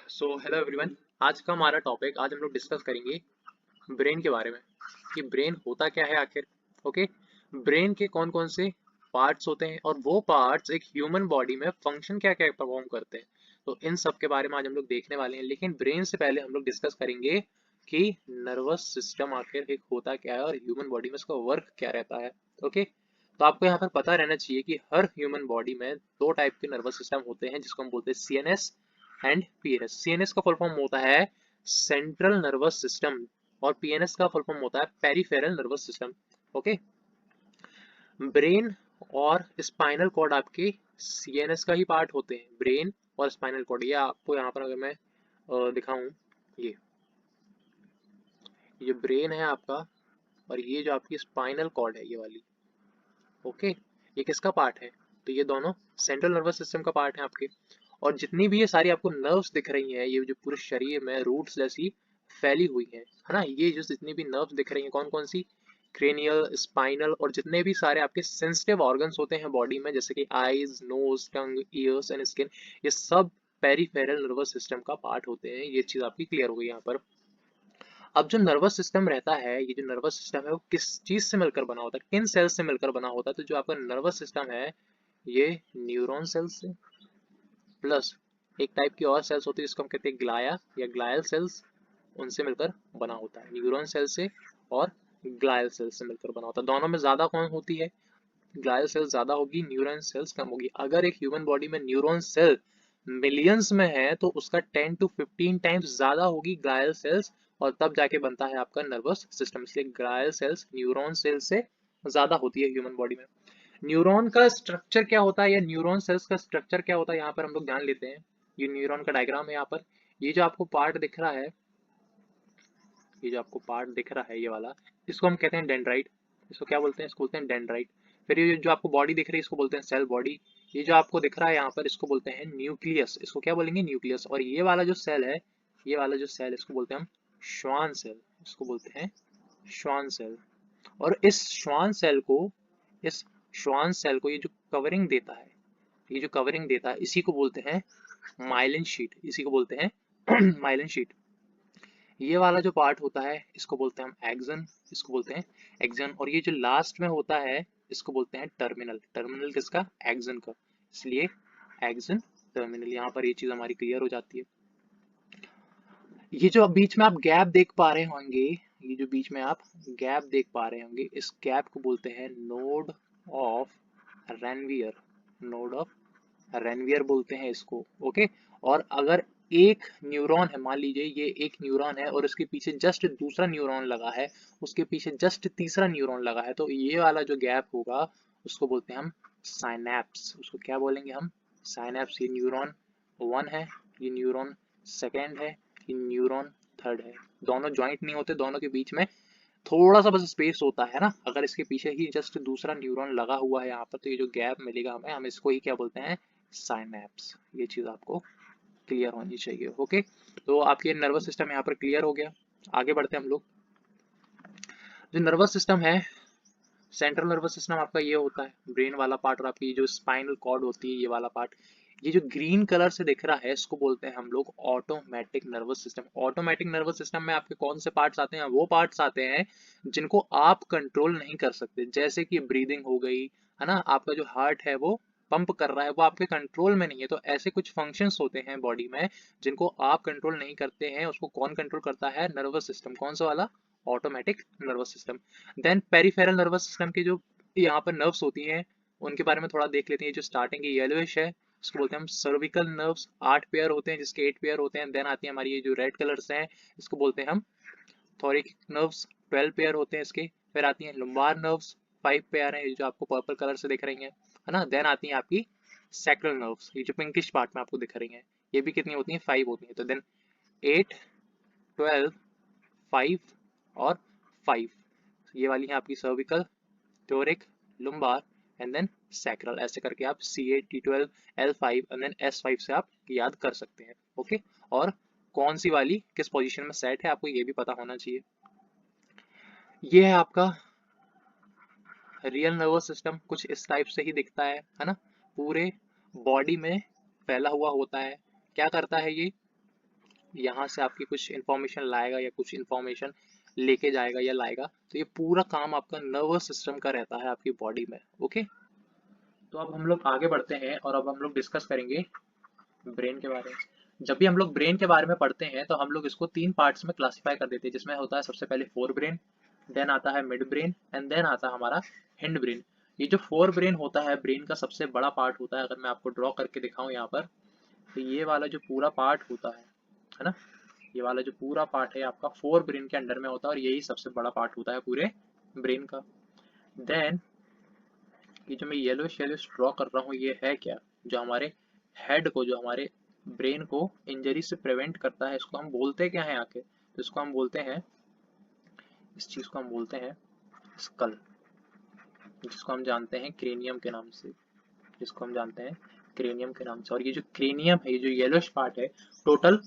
So hello everyone. आज का हमारा टॉपिक, आज हम लोग डिस्कस करेंगे ब्रेन के बारे में कि ब्रेन होता क्या है आखिर। ओके, ब्रेन के कौन कौन से पार्ट्स होते हैं और वो पार्ट्स एक ह्यूमन बॉडी में फंक्शन क्या क्या परफॉर्म करते हैं। तो इन सब के बारे में आज हम लोग देखने वाले हैं, लेकिन ब्रेन से पहले हम लोग डिस्कस करेंगे कि नर्वस सिस्टम आखिर एक होता क्या है और ह्यूमन बॉडी में इसका वर्क क्या रहता है। ओके, तो आपको यहाँ पर पता रहना चाहिए कि हर ह्यूमन बॉडी में दो टाइप के नर्वस सिस्टम होते हैं जिसको हम बोलते हैं सीएनएस एंड पीएनएस। सीएनएस का फुल फॉर्म होता है सेंट्रल नर्वस सिस्टम और पीएनएस का फुल फॉर्म होता है peripheral nervous system. Okay, brain और स्पाइनल कॉर्ड आपके सीएनएस का ही पार्ट होते हैं। ब्रेन और स्पाइनल कॉर्ड, ये आपको यहाँ पर अगर मैं दिखाऊं, ये ब्रेन है आपका और ये जो आपकी स्पाइनल कॉर्ड है ये वाली। ओके, ये किसका पार्ट है? तो ये दोनों सेंट्रल नर्वस सिस्टम का पार्ट है आपके। और जितनी भी ये सारी आपको नर्व्स दिख रही हैं, ये जो पूरे शरीर में रूट्स जैसी फैली हुई है ना, ये जो जितनी भी नर्व्स दिख रही हैं कौन कौन सी, क्रेनियल, स्पाइनल, और जितने भी सारे आपके सेंसिटिव ऑर्गन्स होते हैं बॉडी में जैसे कि eyes, nose, tongue, ears and skin, ये सब पेरिफेरल नर्वस सिस्टम का पार्ट होते हैं। ये चीज आपकी क्लियर हो गई यहाँ पर। अब जो नर्वस सिस्टम रहता है, ये जो नर्वस सिस्टम है वो किस चीज से मिलकर बना होता है, किन सेल्स से मिलकर बना होता है? तो जो आपका नर्वस सिस्टम है ये न्यूरॉन सेल्स से प्लस एक टाइप की और सेल्स होती है जिसको हम कहते हैं ग्लाया या ग्लायल सेल्स, उनसे मिलकर बना होता है। न्यूरॉन सेल से और ग्लायल सेल से मिलकर बना होता है। दोनों में ज्यादा कौन होती है? ग्लायल सेल्स ज्यादा होगी, न्यूरॉन सेल्स कम होगी। अगर एक ह्यूमन बॉडी में न्यूरॉन सेल मिलियंस में है तो उसका 10 to 15 टाइम्स ज्यादा होगी ग्लायल सेल्स, और तब जाके बनता है आपका नर्वस सिस्टम। इसलिए ग्लायल सेल्स न्यूरॉन सेल से ज्यादा होती है ह्यूमन बॉडी में। न्यूरॉन का स्ट्रक्चर क्या होता है या न्यूरॉन सेल्स का स्ट्रक्चर क्या होता है, यहाँ पर हम लोग जान लेते हैं। ये न्यूरॉन का डायग्राम है यहाँ पर। ये जो आपको पार्ट दिख रहा है, ये जो आपको पार्ट दिख रहा है ये वाला, इसको हम कहते हैं डेंड्राइट। इसको क्या बोलते हैं? इसको बोलते हैं डेंड्राइट। फिर ये जो आपको बॉडी दिख रही है इसको बोलते हैं सेल बॉडी। ये जो आपको दिख रहा है यहाँ पर इसको बोलते हैं न्यूक्लियस। इसको क्या बोलेंगे? न्यूक्लियस। और ये वाला जो सेल है, ये वाला जो सेल, इसको बोलते हैं हम श्वान सेल। इसको बोलते हैं श्वान सेल। और इस श्वान सेल को ये जो कवरिंग देता है, ये जो कवरिंग देता है इसी को बोलते हैं माइलिन शीट। इसी को बोलते हैं माइलिन शीट। ये वाला जो पार्ट होता है इसको बोलते हैं हम एक्सन। इसको बोलते हैं एक्सन। और ये जो लास्ट में होता है इसको बोलते हैं टर्मिनल। टर्मिनल किसका? एक्सन का। इसलिए एक्सन टर्मिनल। यहाँ पर ये चीज हमारी क्लियर हो जाती है। ये जो बीच में आप गैप देख पा रहे होंगे, ये जो बीच में आप गैप देख पा रहे होंगे, इस गैप को बोलते हैं node of Ranvier. Node of Ranvier बोलते हैं इसको। ओके, और अगर एक न्यूरॉन है, मान लीजिए ये एक न्यूरॉन है और उसके पीछे जस्ट दूसरा न्यूरॉन लगा है, उसके पीछे जस्ट तीसरा न्यूरॉन लगा है, तो ये वाला जो गैप होगा उसको बोलते हैं हम साइनैप्स। उसको क्या बोलेंगे हम? साइनैप्स। ये न्यूरॉन 1 है, ये न्यूरॉन 2 है, ये न्यूरॉन 3 है। दोनों ज्वाइंट नहीं होते, दोनों के बीच में थोड़ा सा बस स्पेस होता है ना। अगर इसके पीछे ही जस्ट दूसरा न्यूरॉन लगा हुआ है यहाँ पर, तो ये जो गैप मिलेगा हमें, हम इसको ही क्या बोलते हैं? साइनैप्स। ये चीज आपको क्लियर होनी चाहिए। ओके, तो आपके नर्वस सिस्टम यहाँ पर क्लियर हो गया। आगे बढ़ते हैं हम लोग। जो नर्वस सिस्टम है, सेंट्रल नर्वस सिस्टम आपका ये होता है ब्रेन वाला पार्ट, और आपकी जो स्पाइनल कॉर्ड होती है ये वाला पार्ट। ये जो ग्रीन कलर से दिख रहा है इसको बोलते हैं हम लोग automatic nervous system. Automatic nervous system में आपके कौन से पार्ट्स आते हैं? वो पार्ट्स आते हैं जिनको आप कंट्रोल नहीं कर सकते, जैसे कि ब्रीदिंग हो गई, है ना। आपका जो हार्ट है वो पंप कर रहा है, वो आपके कंट्रोल में नहीं है। तो ऐसे कुछ फंक्शंस होते हैं बॉडी में जिनको आप कंट्रोल नहीं करते हैं, उसको कौन कंट्रोल करता है? Nervous system. कौन सा वाला? Automatic nervous system. Then peripheral nervous system की जो यहाँ पर नर्व्स होती हैं उनके बारे में थोड़ा देख लेते हैं। जो स्टार्टिंग की येलोइश है इसको बोलते हैं हम सर्विकल नर्व्स। 8 पेयर होते हैं जिसके 8 पेयर होते हैं। देन आती है हमारी ये जो रेड कलर से हैं इसको बोलते हैं हम थोरिक नर्व्स। 12 पेयर होते हैं इसके। फिर आती हैं लुम्बार नर्व्स, 5 पेयर हैं, ये जो आपको पर्पल कलर से दिख रही हैं, है ना। देन आती हैं आपकी सैक्रल नर्व्स, ये जो पिंकिश पार्ट में आपको दिख रही हैं, ये भी कितनी होती हैं? 5 होती हैं। तो देन 8, 12, 5 और 5, ये वाली है आपकी सर्विकल, थोरिक, लुम्बार एंड देन सैक्रल। ऐसे करके आप C8, T12, L5 and then S5 से आप याद कर सकते हैं। ओके, और कौन सी वाली किस पोजीशन में सेट है आपको ये भी पता होना चाहिए। ये है आपका रियल नर्वस सिस्टम, कुछ इस टाइप से ही दिखता है ना। पूरे बॉडी में फैला हुआ होता है। क्या करता है ये? यहाँ से आपकी कुछ इन्फॉर्मेशन लाएगा या कुछ इन्फॉर्मेशन लेके जाएगा या लाएगा। तो ये पूरा काम आपका नर्वस सिस्टम का रहता है आपकी बॉडी में। ओके, तो अब हम लोग आगे बढ़ते हैं और अब हम लोग डिस्कस करेंगे ब्रेन के बारे में। जब भी हम लोग ब्रेन के बारे में पढ़ते हैं तो हम लोग इसको 3 पार्ट्स में क्लासिफाई कर देते हैं, जिसमें होता है सबसे पहले फोर ब्रेन, देन आता है मिड ब्रेन एंड देन आता है हमारा हिंड ब्रेन। ये जो फोर ब्रेन होता है ब्रेन का सबसे बड़ा पार्ट होता है। अगर मैं आपको ड्रॉ करके दिखाऊं यहाँ पर, तो ये वाला जो पूरा पार्ट होता है ना, ये वाला जो पूरा पार्ट है आपका फोर ब्रेन के अंडर में होता है और यही सबसे बड़ा पार्ट होता है पूरे ब्रेन का। देन ये जो मैं येलोइश येलोइश ड्रॉ कर रहा हूँ ये है क्या, जो हमारे हेड को, जो हमारे ब्रेन को इंजरी से प्रिवेंट करता है, इसको हम बोलते क्या है आके, तो इसको हम बोलते हैं, इस चीज को हम बोलते हैं स्कल, जिसको हम जानते हैं क्रेनियम के नाम से, जिसको हम जानते हैं क्रेनियम के नाम से। और ये जो क्रेनियम है, ये जो येलोइश पार्ट है, टोटल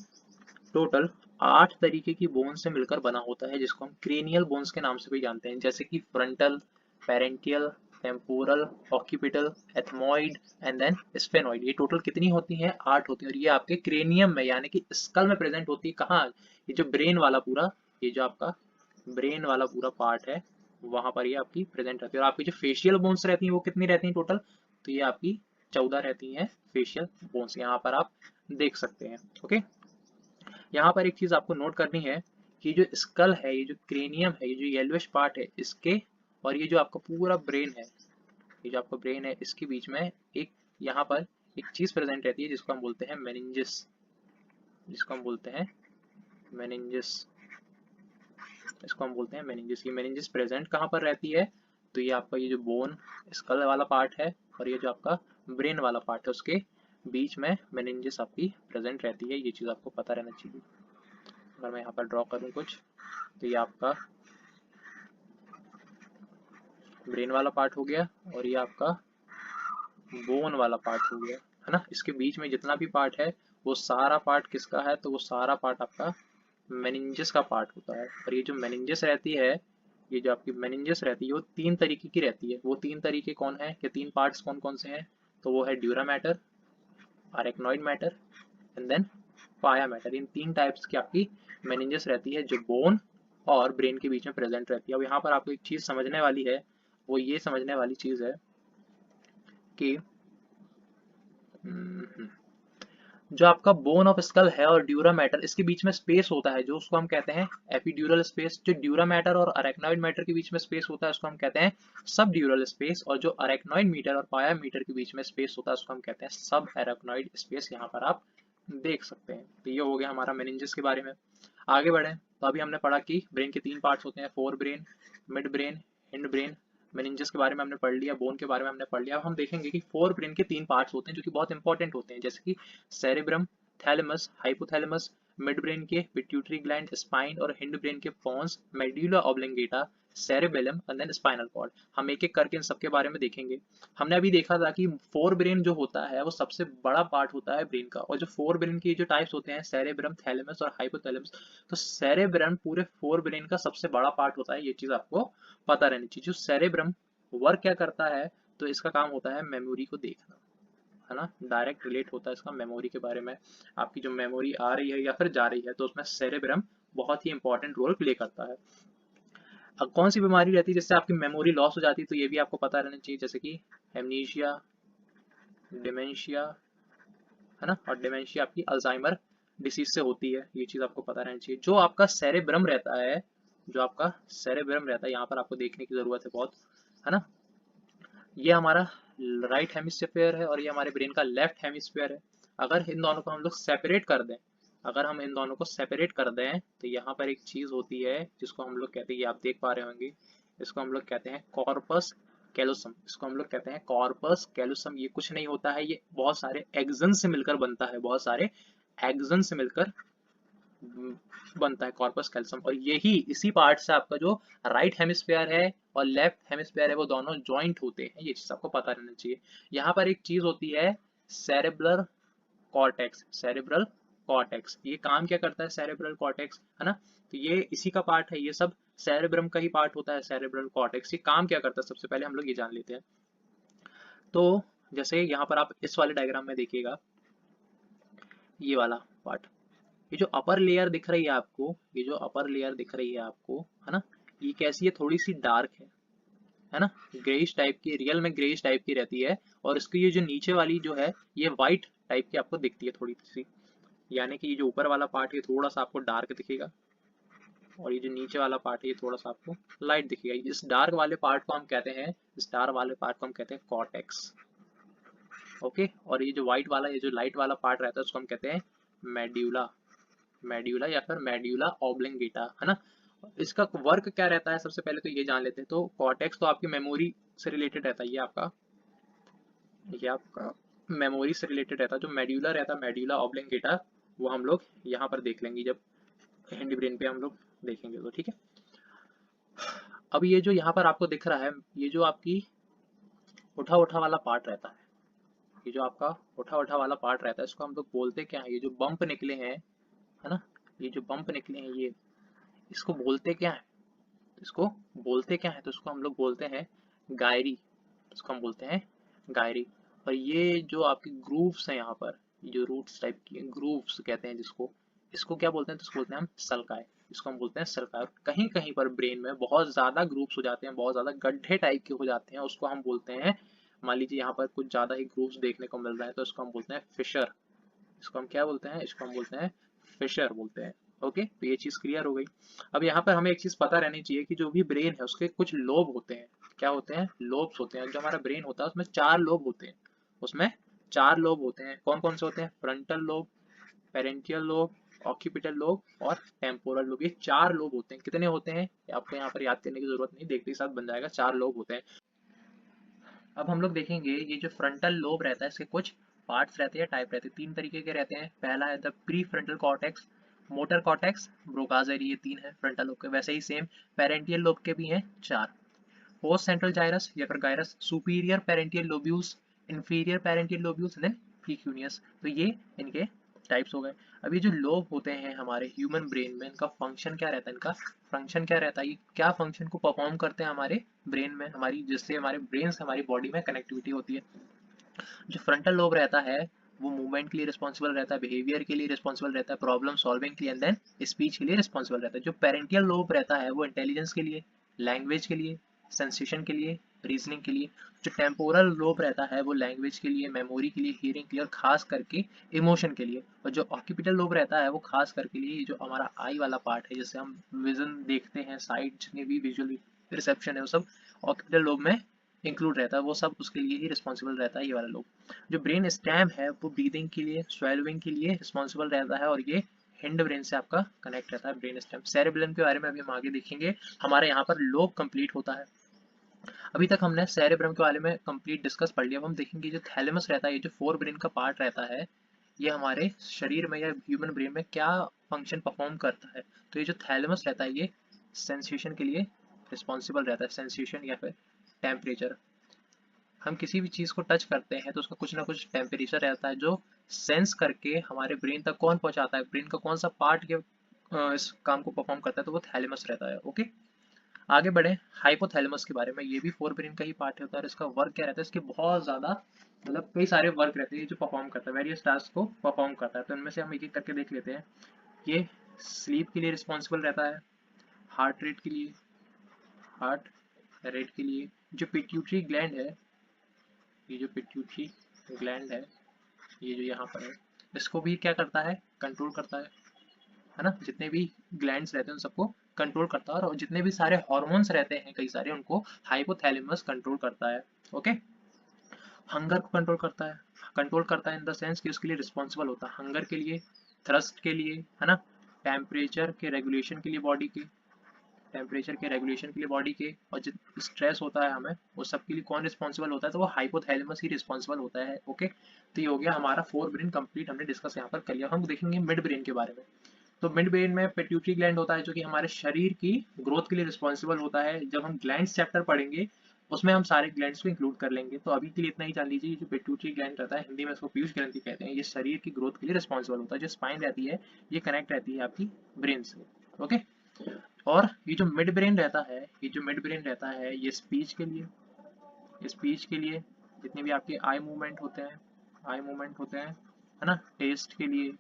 टोटल 8 तरीके की बोन से मिलकर बना होता है, जिसको हम क्रेनियल बोन्स के नाम से भी जानते हैं, जैसे कि frontal, parietal, temporal, occipital, ethmoid and then sphenoid. ये टोटल कितनी होती हैं? 8 होती हैं। और ये आपके क्रेनियम में यानी कि स्कल में प्रेजेंट होती है। कहाँ? ये जो ब्रेन वाला पूरा, ये जो आपका ब्रेन वाला पूरा पार्ट है वहां पर ये आपकी प्रेजेंट रहती है। और आपकी जो फेशियल बोन्स रहती हैं वो कितनी रहती हैं टोटल? तो ये आपकी 14 रहती हैं फेशियल बोन्स, यहाँ पर आप देख सकते हैं। ओके, यहाँ पर एक चीज आपको नोट करनी है कि जो स्कल है, ये जो क्रेनियम है, ये जो येलोइश पार्ट है इसके, और ये जो आपका पूरा ब्रेन है, ये जो आपका ब्रेन है, इसके बीच में एक, यहाँ पर एक चीज प्रेजेंट रहती है जिसको हम बोलते हैं मेनिंजेस, जिसको हम बोलते हैं मेनिंजेस, इसको हम बोलते हैं मेनिंजेस। ये मेनिंजेस प्रेजेंट कहाँ पर रहती है? तो ये आपका ये जो बोन स्कल वाला पार्ट है और ये जो आपका ब्रेन वाला पार्ट है, उसके बीच में मेनिंजेस आपकी प्रेजेंट रहती है। ये चीज आपको पता रहना चाहिए। अगर मैं यहाँ पर ड्रॉ करूँ कुछ, तो ये आपका ब्रेन वाला पार्ट हो गया और ये आपका बोन वाला पार्ट हो गया, है ना। इसके बीच में जितना भी पार्ट है वो सारा पार्ट किसका है? तो वो सारा पार्ट आपका मेनिंजेस का पार्ट होता है। और ये जो मेनिंजेस रहती है, ये जो आपकी मेनिंजेस रहती है वो 3 तरीके की रहती है। वो 3 तरीके कौन है, कि 3 पार्ट्स कौन कौन से हैं? तो वो है dura mater, arachnoid mater and then pia mater. इन 3 टाइप्स की आपकी मेनिंजेस रहती है जो बोन और ब्रेन के बीच में प्रेजेंट रहती है। अब यहाँ पर आपको एक चीज समझने वाली है, वो ये समझने वाली चीज है कि जो आपका बोन ऑफ स्कल है और ड्यूरा मैटर, इसके बीच में स्पेस होता है जो उसको हम कहते हैं एपिड्यूरल स्पेस। जो ड्यूरा मैटर और अरेक्नॉइड मैटर के बीच में स्पेस होता है उसको हम कहते हैं सब ड्यूरल स्पेस। और जो अरेक्नॉइड मीटर और पाया मीटर के बीच में स्पेस होता है उसको हम कहते हैं सब अरेक्नॉइड स्पेस। यहाँ पर आप देख सकते हैं। तो ये हो गया हमारा मेनिंजेस के बारे में। आगे बढ़े तो अभी हमने पढ़ा कि ब्रेन के 3 पार्ट्स होते हैं, fore brain, mid brain, hind brain. Meninges के बारे में हमने पढ़ लिया, बोन के बारे में हमने पढ़ लिया। अब हम देखेंगे कि फोर ब्रेन के 3 पार्ट्स होते हैं जो कि बहुत इंपॉर्टेंट होते हैं, जैसे कि cerebrum, thalamus, hypothalamus, mid brain के पिट्यूटरी ग्लैंड, स्पाइन, और हिंड ब्रेन के pons, medulla oblongata, cerebellum and then spinal cord. हम एक एक करके इन सबके बारे में देखेंगे। हमने अभी देखा था कि फोर ब्रेन जो होता है वो सबसे बड़ा पार्ट होता है ब्रेन का। और जो फोर ब्रेन की जो टाइप्स होते हैं, सेरेब्रम, थैलेमस और हाइपोथैलेमस, तो सेरेब्रम पूरे फोर ब्रेन का सबसे बड़ा पार्ट होता है। ये चीज आपको पता रहनी चाहिए। जो सेरेब्रम वर्क क्या करता है, तो इसका काम होता है मेमोरी को देखना, है ना। डायरेक्ट रिलेट होता है इसका मेमोरी के बारे में। आपकी जो मेमोरी आ रही है या फिर जा रही है तो उसमें सेरेब्रम बहुत ही इंपॉर्टेंट रोल प्ले करता है। अब कौन सी बीमारी रहती है जिससे आपकी मेमोरी लॉस हो जाती है, तो ये भी आपको पता रहना चाहिए, जैसे कि एमनीशिया, डिमेंशिया, है ना। और डिमेंशिया आपकी अल्जाइमर डिसीज से होती है। ये चीज आपको पता रहनी चाहिए। जो आपका सेरेब्रम रहता है, जो आपका सेरेब्रम रहता है, यहाँ पर आपको देखने की जरूरत है बहुत, है ना। ये हमारा राइट हेमिस्फीयर है और ये हमारे ब्रेन का लेफ्ट हेमिस्फीयर है। अगर इन दोनों को हम लोग सेपरेट कर दें, अगर हम इन दोनों को सेपरेट कर दें तो यहाँ पर एक चीज होती है जिसको हम लोग कहते हैं, ये आप देख पा रहे होंगे, इसको हम लोग कहते हैं कॉर्पस कैलोसम। इसको हम लोग कहते हैं कॉर्पस कैलोसम। ये कुछ नहीं होता है, ये बहुत सारे एक्सन से मिलकर बनता है, बहुत सारे एक्सन से मिलकर बनता है कॉर्पस कैल्शियम। और यही इसी पार्ट से आपका जो राइट हेमिस्फीयर है और लेफ्ट हेमिस्फीयर है वो दोनों ज्वाइंट होते हैं। ये चीज आपको पता रहना चाहिए। यहाँ पर एक चीज होती है सेरेब्रल कॉर्टेक्स, सेरेब्रल कॉर्टेक्स। ये काम क्या करता है सेरेब्रल कॉर्टेक्स, है ना। तो ये इसी का पार्ट है, ये सब सेरेब्रम का ही पार्ट होता है सेरेब्रल कॉर्टेक्स। ये काम क्या करता है सबसे पहले हम लोग ये जान लेते हैं। तो जैसे यहाँ पर आप इस वाले डायग्राम में देखिएगा, ये वाला पार्ट, ये जो अपर लेयर दिख रही है आपको, ये जो अपर लेयर दिख रही है आपको, है ना, ये कैसी है, थोड़ी सी डार्क है ना, ग्रेइश टाइप की, रियल में ग्रेइश टाइप की रहती है। और इसकी ये जो नीचे वाली जो है ये व्हाइट टाइप की आपको दिखती है थोड़ी सी, यानी कि ये जो ऊपर वाला पार्ट है थोड़ा सा आपको डार्क दिखेगा और ये जो नीचे वाला पार्ट है ये थोड़ा सा आपको लाइट दिखेगा। इस डार्क वाले पार्ट को हम कहते हैं, इस डार्क वाले पार्ट को हम कहते हैं कॉर्टेक्स। ओके, और ये जो व्हाइट वाला, ये जो लाइट वाला पार्ट रहता है उसको हम कहते हैं मेड्यूला, मेड्यूला या फिर मेड्यूला ऑब्लिंगेटा, है ना। इसका वर्क क्या रहता है सबसे पहले तो ये जान लेते हैं। तो कॉर्टेक्स तो आपकी मेमोरी से रिलेटेड रहता है, ये आपका मेमोरी से रिलेटेड रहता है। जो मेड्यूला रहता है, मेड्यूला ऑब्लिंगेटा, वो हम लोग यहाँ पर देख लेंगे जब हिंड ब्रेन पे हम लोग देखेंगे तो, ठीक है। अब ये जो यहाँ पर आपको दिख रहा है, ये जो आपकी उठा उठा वाला पार्ट रहता है, ये जो आपका उठा उठा वाला पार्ट रहता है, इसको हम लोग बोलते क्या है, ये जो बम्प निकले हैं, है ना, ये जो बम्प निकले हैं ये, इसको बोलते क्या है, इसको बोलते क्या है, तो इसको हम लोग बोलते हैं गायरी, इसको हम बोलते हैं गायरी। और ये जो आपकी ग्रूव्स हैं यहाँ पर, ये जो रूट्स टाइप की ग्रूव्स कहते हैं जिसको, इसको क्या बोलते हैं, तो इसको बोलते हैं हम सल्काई, इसको हम बोलते हैं सल्काई। कहीं कहीं पर ब्रेन में बहुत ज्यादा ग्रूव्स हो जाते हैं, बहुत ज्यादा गड्ढे टाइप के हो जाते हैं, उसको हम बोलते हैं, मान लीजिए यहाँ पर कुछ ज्यादा ही ग्रूव्स देखने को मिल रहा है तो इसको हम बोलते हैं फिशर, इसको हम क्या बोलते हैं, इसको हम बोलते हैं फिशर बोलते हैं। ओके, तो ये चीज क्लियर हो गई। अब यहाँ पर हमें एक चीज पता रहनी चाहिए कि जो भी ब्रेन है उसके कुछ लोब होते हैं, क्या होते हैं, लोब्स होते हैं। जो हमारा ब्रेन होता है उसमें 4 लोब होते हैं, उसमें 4 लोब होते हैं। कौन कौन से होते हैं, frontal lobe, parietal lobe, occipital lobe और टेम्पोरल लोब, ये 4 लोब होते हैं। कितने होते हैं आपको यहाँ पर याद करने की जरूरत नहीं, देखते ही साथ बन जाएगा, 4 लोब होते हैं। अब हम लोग देखेंगे ये जो फ्रंटल लोब रहता है इसके कुछ पार्ट्स रहते हैं, टाइप रहते हैं, 3 तरीके के रहते हैं। पहला है the pre frontal cortex, motor cortex, Broca's area, ये 3 है फ्रंटल लोब के। वैसे ही सेम पेरेंटियल लोब के भी हैं 4, पोस्ट सेंट्रल जाइरस या फिर gyrus, superior parietal lobules, inferior parietal lobules, then precuneus. तो ये इनके टाइप्स हो गए। अब ये जो लोब होते हैं हमारे ह्यूमन ब्रेन में, इनका फंक्शन क्या रहता है, इनका फंक्शन क्या रहता है, ये क्या फंक्शन को परफॉर्म करते हैं हमारे ब्रेन में, हमारी जिससे हमारे ब्रेन से हमारी बॉडी में कनेक्टिविटी होती है। जो फ्रंटल लोब रहता है वो मूवमेंट के लिए रिस्पॉन्सिबल रहता है, बिहेवियर के लिए रिस्पॉन्सिबल रहता है, प्रॉब्लम सॉल्विंग के लिए, एंड देन स्पीच के लिए रिस्पॉन्सिबल रहता है। जो पेरेंटियल लोब रहता है वो इंटेलिजेंस के लिए, लैंग्वेज के लिए, सेंसेशन के लिए, रीजनिंग के लिए। जो टेम्पोरल लोब रहता है वो लैंग्वेज के लिए, मेमोरी के लिए, हियरिंग के लिए और खास करके इमोशन के लिए। और जो ऑक्यूपिटल लोब रहता है वो खास करके लिए जो हमारा आई वाला पार्ट है, जिससे हम विजन देखते हैं, साइट जितने भी विजुअल रिसेप्शन है वो सब ऑक्यूपिटल लोब में इंक्लूड रहता है, वो सब उसके लिए ही रिस्पॉन्सिबल रहता है ये वाला लोब। जो ब्रेन स्टेम है वो ब्रीदिंग के लिए, स्वेलविंग के लिए रिस्पॉन्सिबल रहता है और ये हिंड ब्रेन से आपका कनेक्ट रहता है ब्रेन स्टेम। सेरेब्रम के बारे में अभी हम आगे देखेंगे, हमारे यहाँ पर लोब कंप्लीट होता है। अभी तक हमने सेरेब्रम के बारे में कंप्लीट डिस्कस पढ़ लिया। अब हम देखेंगे जो थैलेमस रहता है, ये जो फोर ब्रेन का पार्ट रहता है, ये हमारे शरीर में या ह्यूमन ब्रेन में क्या फंक्शन परफॉर्म करता है। तो ये जो थैलेमस रहता है ये सेंसेशन के लिए रिस्पॉन्सिबल रहता है, सेंसेशन या फिर टेम्परेचर। हम किसी भी चीज़ को टच करते हैं तो उसका कुछ ना कुछ टेम्परेचर रहता है जो सेंस करके हमारे ब्रेन तक कौन पहुंचाता है, ब्रेन का कौन सा पार्ट ये इस काम को परफॉर्म करता है, तो वो थैलेमस रहता है। ओके, आगे बढ़े हाइपोथैलेमस के बारे में। ये भी फोर ब्रेन का ही पार्ट होता है और इसका वर्क क्या रहता है, इसके बहुत ज़्यादा मतलब कई सारे वर्क रहते हैं जो परफॉर्म करता है, वेरियस टास्क को परफॉर्म करता है। तो इनमें से हम एक एक करके देख लेते हैं। ये स्लीप के लिए रिस्पॉन्सिबल रहता है, हार्ट रेट के लिए, हार्ट रेट के लिए। जो पिट्यूटरी ग्लैंड है, ये जो पिट्यूटरी ग्लैंड है, ये जो यहाँ पर है, इसको भी क्या करता है, कंट्रोल करता है ना। जितने भी ग्लैंड्स रहते हैं उन सबको कंट्रोल करता है और जितने भी सारे हॉर्मोन्स रहते हैं कई सारे, उनको हाइपोथैलेमस कंट्रोल करता है। ओके, हंगर को कंट्रोल करता है इन द सेंस कि उसके लिए रिस्पॉन्सिबल होता है, हंगर के लिए, थ्रस्ट के लिए, है ना, टेम्परेचर के रेगुलेशन के लिए बॉडी के, टेम्परेचर के रेगुलेशन के लिए बॉडी के, और जो स्ट्रेस होता है हमें वो सब के लिए कौन रिस्पॉन्सिबल होता है, तो वो हाइपोथैलेमस ही रिस्पॉन्सिबल होता है। ओके, तो ये हो गया हमारा फोर ब्रेन कंप्लीट, हमने डिस्कस यहाँ पर कर लिया। हम देखेंगे मिड ब्रेन के बारे में। तो मिड ब्रेन में पिट्यूटरी ग्लैंड होता है जो कि हमारे शरीर की ग्रोथ के लिए रिस्पॉन्सिबल होता है। जब हम ग्लैंड्स चैप्टर पढ़ेंगे उसमें हम सारे ग्लैंड्स को इंक्लूड कर लेंगे। तो अभी के लिए इतना ही जान लीजिए, जो पिट्यूटरी ग्लैंड रहता है, हिंदी में इसको पीयूष ग्रंथि कहते हैं, ये शरीर की ग्रोथ के लिए रिस्पॉन्सिबल होता है। जो स्पाइन रहती है ये कनेक्ट रहती है आपकी ब्रेन से। ओके, और ये जो मिड ब्रेन रहता है, ये जो मिड ब्रेन रहता है ये स्पीच के लिए, स्पीच के लिए जितने भी आपके आई मूवमेंट होते हैं, आई मूवमेंट होते हैं, है ना, टेस्ट के लिए,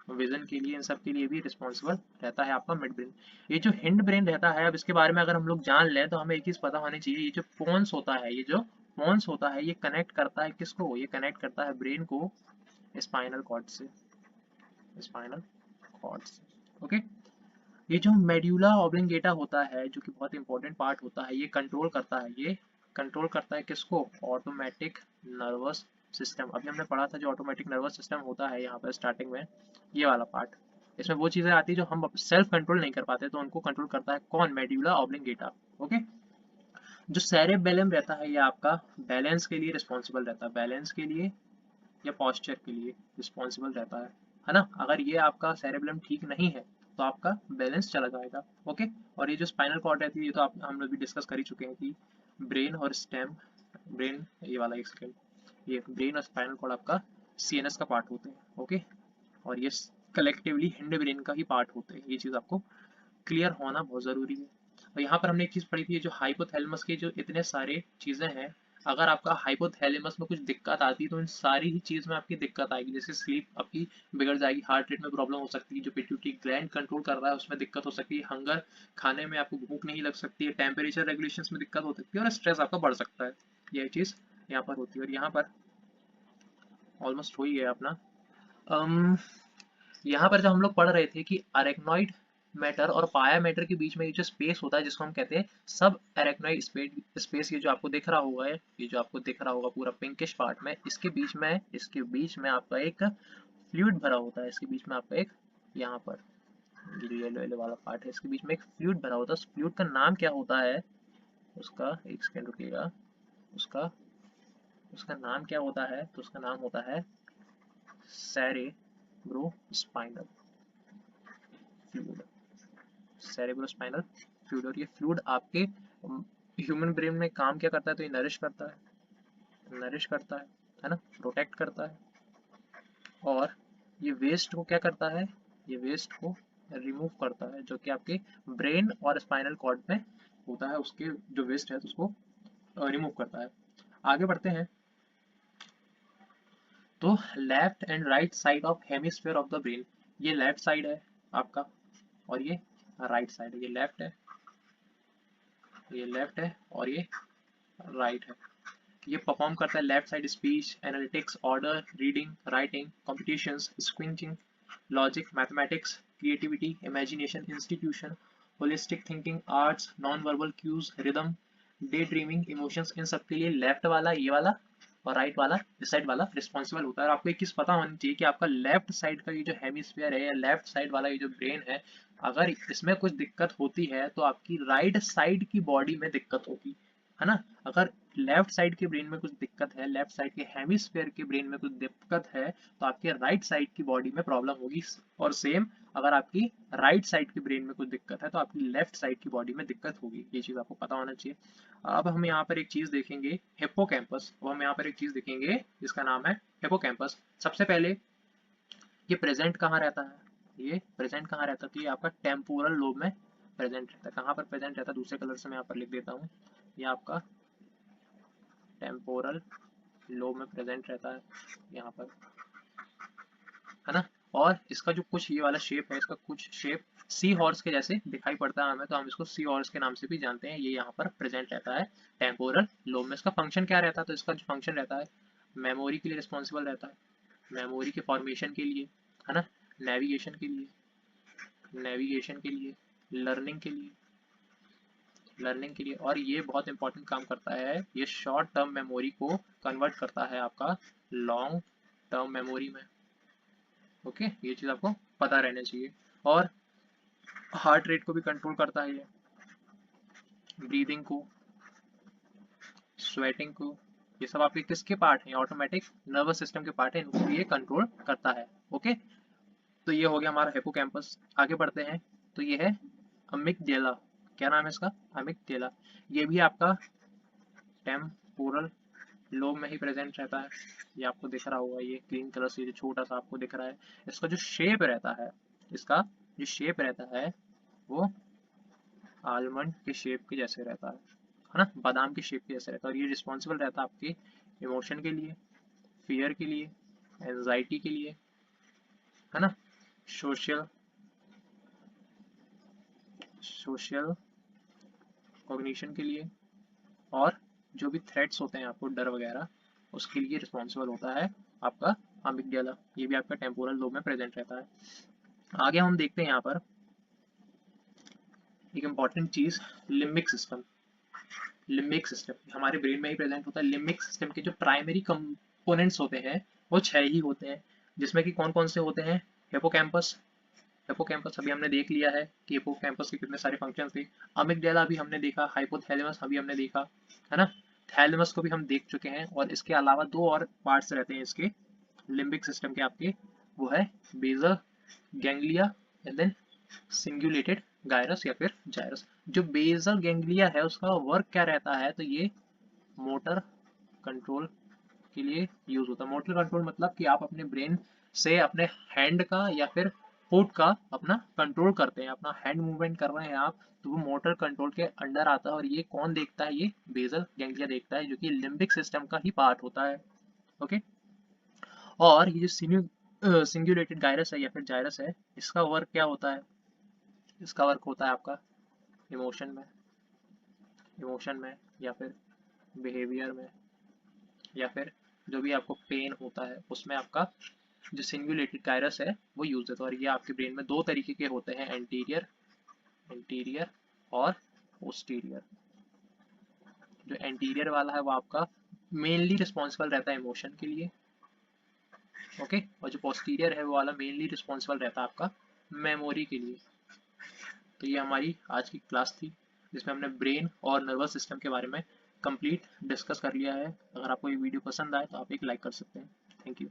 विजन के लिए, इन सब के लिए भी रिस्पॉन्सिबल रहता है आपका मिड ब्रेन। ये जो हिंड ब्रेन रहता है, अब इसके बारे में अगर हम लोग जान लें तो हमें एक चीज पता होनी चाहिए, ये जो पोन्स होता है, ये जो पोन्स होता है, ये कनेक्ट करता है किसको, ये कनेक्ट करता है ब्रेन को स्पाइनल कॉर्ड से, स्पाइनल कॉर्ड से। ओके, ये जो मेड्यूला ऑब्लिंगेटा होता है, जो कि बहुत इंपॉर्टेंट पार्ट होता है, ये कंट्रोल करता है, ये कंट्रोल करता है किसको, ऑटोमेटिक नर्वस सिस्टम। अभी हमने पढ़ा था जो ऑटोमेटिक नर्वस सिस्टम होता है यहाँ पर स्टार्टिंग में, ये वाला पार्ट, इसमें वो चीजें आती है जो हम सेल्फ कंट्रोल नहीं कर पाते, तो उनको कंट्रोल करता है कौन, मेड्यूला ऑब्लिंगेटा। ओके, जो सेरेबेलम रहता है ये आपका बैलेंस के लिए रिस्पॉन्सिबल रहता है, बैलेंस के लिए या पॉस्चर के लिए रिस्पॉन्सिबल रहता है ना। अगर ये आपका सेरेबेलम ठीक नहीं है तो आपका बैलेंस चला जाएगा। ओके, और ये जो स्पाइनल कॉर्ड रहती है, ये तो आप हम लोग भी डिस्कस कर ही चुके हैं कि ब्रेन और स्टेम, ब्रेन ये वाला, एक सेकेंड, ये ब्रेन और स्पाइनल कॉर्ड आपका सीएनएस का पार्ट होते हैं। ओके, और ये कलेक्टिवली हिंड ब्रेन का ही पार्ट होते हैं, ये चीज़ आपको क्लियर होना बहुत ज़रूरी है। और यहाँ पर हमने एक चीज़ पढ़ी थी, जो हाइपोथैलेमस के जो इतने सारे चीज़ें हैं, अगर आपका हाइपोथैलेमस में कुछ दिक्कत आती है तो इन सारी ही चीज़ में आपकी दिक्कत आएगी, जैसे स्लीप आपकी बिगड़ जाएगी, हार्ट रेट में प्रॉब्लम हो सकती है, जो पिट्यूटरी ग्लैंड कंट्रोल कर रहा है उसमें दिक्कत हो सकती है, हंगर, खाने में आपको भूख नहीं लग सकती है, टेम्परेचर रेगुलेशंस में दिक्कत हो सकती है, और स्ट्रेस आपका बढ़ सकता है। यह चीज़ यहाँ पर होती है। और यहाँ पर ऑलमोस्ट हो ही गया अपना। यहाँ पर जब हम लोग पढ़ रहे थे कि अरेक्नॉइड मैटर और पाया मैटर के बीच में ये जो स्पेस होता है, जिसको हम कहते हैं सब अरेक्नॉइड स्पेस, ये जो आपको दिख रहा होगा, ये जो आपको दिख रहा होगा पूरा पिंकिश पार्ट में, इसके बीच में आपका एक फ्लूइड भरा होता है, इसके बीच में आपका एक, यहाँ पर ये जो येलो येलो वाला पार्ट है, इसके बीच में एक फ्लूइड भरा होता है। उस फ्लूइड का नाम क्या होता है, उसका एक सेकेंड रुकिएगा, उसका उसका नाम क्या होता है, तो उसका नाम होता है सेरेब्रोस्पाइनल फ्लूइड, सेरेब्रोस्पाइनल फ्लूइड। और ये फ्लूइड आपके ह्यूमन ब्रेन में काम क्या करता है, तो ये नरिश करता है, नरिश करता है ना, प्रोटेक्ट करता है, और ये वेस्ट को क्या करता है, ये वेस्ट को रिमूव करता है, जो कि आपके ब्रेन और स्पाइनल कॉर्ड में होता है, उसके जो वेस्ट है तो उसको रिमूव करता है। आगे बढ़ते हैं, तो left and right side of hemisphere of the brain, ये लेफ्ट साइड है आपका और ये राइट साइड है, ये लेफ्ट है, ये लेफ्ट है और ये राइट है। ये परफॉर्म करता है left side speech, analytics, order, reading, writing, competitions, sequencing, logic, mathematics, creativity, imagination, institution, holistic thinking, arts, non verbal cues, rhythm, day dreaming, emotions, इन सब के लिए लेफ्ट वाला, ये वाला और राइट वाला, इस साइड वाला रिस्पॉन्सिबल होता है। और आपको एक चीज पता होनी चाहिए कि आपका लेफ्ट साइड का ये जो हेमिस्फीयर है, या लेफ्ट साइड वाला ये जो ब्रेन है, अगर इसमें कुछ दिक्कत होती है तो आपकी राइट साइड की बॉडी में दिक्कत होगी, है ना। अगर लेफ्ट साइड के ब्रेन में कुछ दिक्कत है, लेफ्ट साइड के हेमिस्फीयर के ब्रेन में कुछ दिक्कत है, तो आपके राइट साइड की बॉडी में प्रॉब्लम होगी। और सेम, अगर आपकी राइट साइड के ब्रेन में कुछ दिक्कत है तो आपकी लेफ्ट साइड की बॉडी में दिक्कत होगी, ये चीज आपको पता होना चाहिए। अब हम यहाँ पर एक चीज देखेंगे, हिप्पोकैम्पस। अब हम यहाँ पर एक चीज देखेंगे जिसका नाम है हिप्पोकैम्पस। सबसे पहले ये प्रेजेंट कहाँ रहता है, ये प्रेजेंट कहाँ रहता है, तो ये आपका टेम्पोरल लोब में प्रेजेंट रहता है। कहाँ पर प्रेजेंट रहता है, दूसरे कलर से मैं यहाँ पर लिख देता हूँ, ये आपका टेम्पोरल लोब में प्रेजेंट रहता है यहाँ पर, है ना। और इसका जो कुछ ये वाला शेप है, इसका कुछ शेप सी हॉर्स के जैसे दिखाई पड़ता है हमें, तो हम इसको सी हॉर्स के नाम से भी जानते हैं। ये यहाँ पर प्रेजेंट रहता है टेम्पोरल लोब में। इसका फंक्शन क्या रहता है, तो इसका जो फंक्शन रहता है, मेमोरी के लिए रिस्पॉन्सिबल रहता है, मेमोरी के फॉर्मेशन के लिए, है ना, नेविगेशन के लिए, नेविगेशन के लिए, लर्निंग के लिए, लर्निंग के लिए। और ये बहुत इंपॉर्टेंट काम करता है, ये शॉर्ट टर्म मेमोरी को कन्वर्ट करता है आपका लॉन्ग टर्म मेमोरी में। ओके, ये चीज आपको पता रहना चाहिए। और हार्ट रेट को भी कंट्रोल करता है ये, ब्रीदिंग को, स्वेटिंग को, ये सब आपके किसके पार्ट हैं, ऑटोमेटिक नर्वस सिस्टम के पार्ट है, इनको भी ये कंट्रोल करता है। ओके, तो ये हो गया हमारा हिप्पोकैम्पस। आगे बढ़ते हैं, तो ये है अमिगडाला। क्या नाम है इसका, अमिगडाला। ये भी आपका टेम्पोरल लोब में ही प्रेजेंट रहता है। ये आपको दिख रहा होगा, ये ग्रीन कलर से जो छोटा सा आपको दिख रहा है, इसका जो शेप रहता है, इसका जो शेप रहता है वो आलमंड के शेप के जैसे रहता है ना, बादाम के शेप के जैसे रहता है। और ये रिस्पॉन्सिबल रहता है आपके इमोशन के लिए, फियर के लिए, एंजाइटी के लिए, है ना। सोशल कॉग्निशन के लिए, और जो भी थ्रेट्स होते हैं आपको डर वगैरह, उसके लिए रिस्पॉन्सिबल होता है आपका अमिगडाला। ये भी आपका टेम्पोरल लोब में प्रेजेंट रहता है। आगे हम देखते हैं यहाँ पर एक इम्पॉर्टेंट चीज, लिम्बिक सिस्टम। लिम्बिक सिस्टम हमारे ब्रेन में ही प्रेजेंट होता है। लिम्बिक सिस्टम के जो प्राइमरी कंपोनेंट्स होते हैं वो 6 ही होते हैं, जिसमें कि कौन कौन से होते हैं? हिपोकैम्पस। हिपोकैम्पस अभी हमने देख लिया है कि हिपोकैम्पस के कितने सारे फंक्शंस थे। अमिगडाला भी हमने देखा, हाइपोथैलेमस अभी हमने देखा, है ना। थैलेमस को भी हम देख चुके हैं, और इसके अलावा 2 और पार्ट्स रहते हैं इसके लिम्बिक सिस्टम के आपके, वो है basal ganglia and then cingulated gyrus या फिर जायरस। जो बेसल गैंग्लिया है उसका वर्क क्या रहता है? तो ये मोटर कंट्रोल के लिए यूज होता है। मोटर कंट्रोल मतलब कि आप अपने ब्रेन से अपने हैंड का या फिर फुट का अपना कंट्रोल करते हैं, अपना हैंड मूवमेंट कर रहे हैं आप, तो वो मोटर कंट्रोल के अंडर आता है। और ये कौन देखता है? ये बेसल गैंग्लिया देखता है, जो कि लिम्बिक सिस्टम का ही पार्ट होता है। ओके। और ये जो सिंगुलेटेड गायरस है या फिर जायरस है, इसका वर्क क्या होता है? इसका वर्क होता है आपका इमोशन में या फिर बिहेवियर में, या फिर जो भी आपको पेन होता है उसमें आपका जो सिंगुलेटेड गायरस है वो यूज होता है। और ये आपके ब्रेन में 2 तरीके के होते हैं, एंटीरियर और पोस्टीरियर। जो एंटीरियर वाला है वो आपका मेनली रिस्पॉन्सिबल रहता है इमोशन के लिए, ओके। और जो पोस्टीरियर है वो वाला मेनली रिस्पॉन्सिबल रहता है आपका मेमोरी के लिए। तो ये हमारी आज की क्लास थी, जिसमें हमने ब्रेन और नर्वस सिस्टम के बारे में कंप्लीट डिस्कस कर लिया है। अगर आपको ये वीडियो पसंद आए तो आप एक लाइक कर सकते हैं। Thank you.